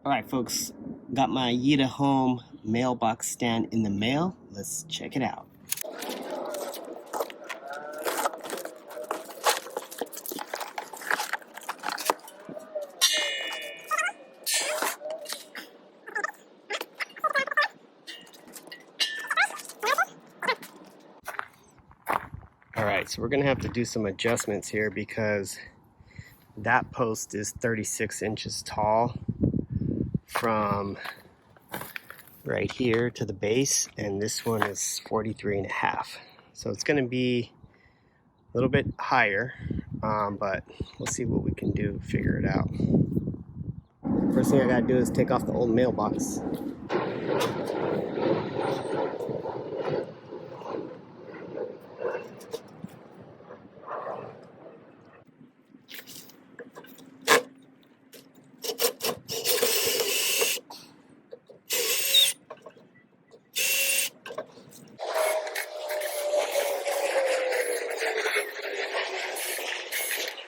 Alright folks, got my YITAHOME mailbox stand in the mail. Let's check it out. Alright, so we're going to have to do some adjustments here because that post is 36 inches tall from right here to the base, and this one is 43 and a half. So it's going to be a little bit higher, but we'll see what we can do, figure it out. First thing I got to do is take off the old mailbox.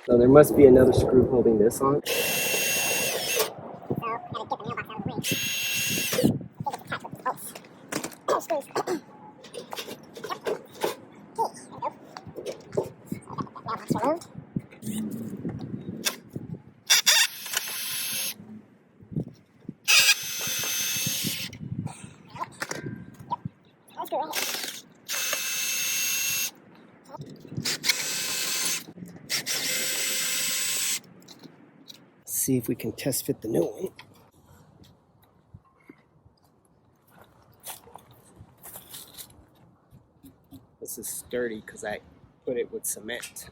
So there must be another screw holding this on. See if we can test fit the new one. This is sturdy because I put it with cement.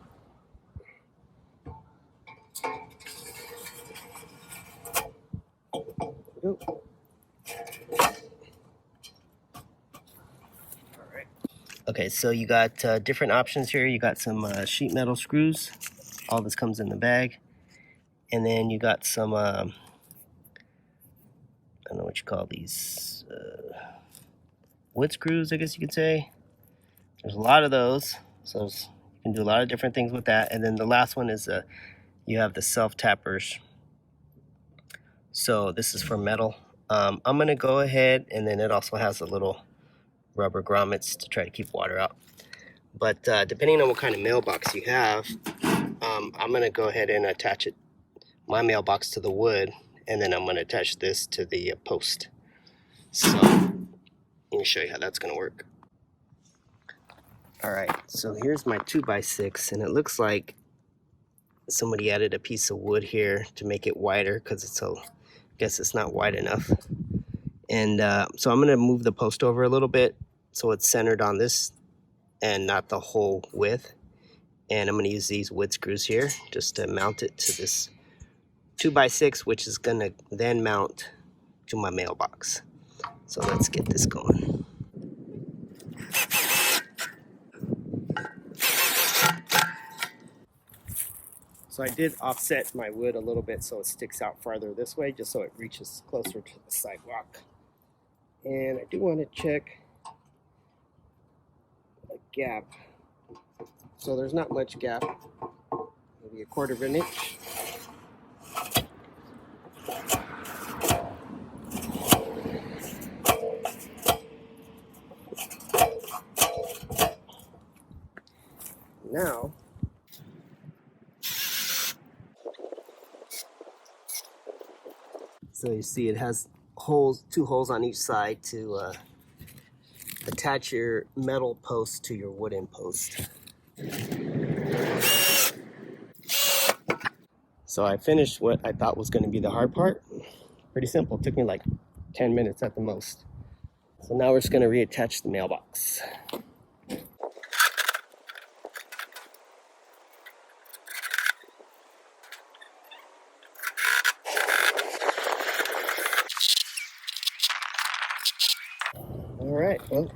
Go. Alright. Okay, so you got different options here. You got some sheet metal screws. All this comes in the bag. And then you got some, I don't know what you call these, wood screws, I guess you could say. There's a lot of those, so you can do a lot of different things with that. And then the last one is you have the self-tappers. So this is for metal. I'm going to go ahead, and then it also has a little rubber grommets to try to keep water out. But depending on what kind of mailbox you have, I'm going to go ahead and attach my mailbox to the wood, and then I'm going to attach this to the post. So let me show you how that's going to work. Alright, so here's my 2x6, and it looks like somebody added a piece of wood here to make it wider because I guess it's not wide enough. And so I'm going to move the post over a little bit so it's centered on this and not the whole width. And I'm going to use these wood screws here just to mount it to this 2x6, which is going to then mount to my mailbox. So let's get this going. So I did offset my wood a little bit so it sticks out farther this way, just so it reaches closer to the sidewalk. And I do want to check the gap. So there's not much gap, maybe a 1/4 of an inch. Now, so you see it has holes, 2 holes on each side to attach your metal post to your wooden post. So I finished what I thought was going to be the hard part. Pretty simple, it took me like 10 minutes at the most. So now we're just going to reattach the mailbox. Alright, well,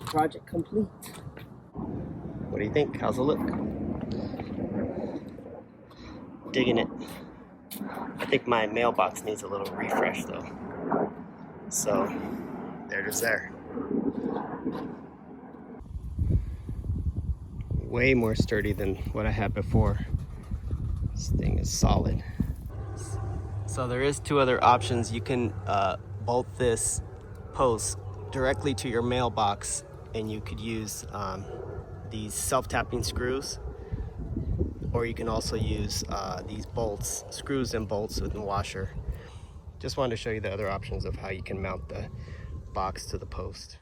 project complete. What do you think? How's it look? Digging it. I think my mailbox needs a little refresh though. So, there it is there. Way more sturdy than what I had before. This thing is solid. So there is two other options. You can bolt this post directly to your mailbox, and you could use these self-tapping screws, or you can also use these bolts, screws and bolts with the washer. Just wanted to show you the other options of how you can mount the box to the post.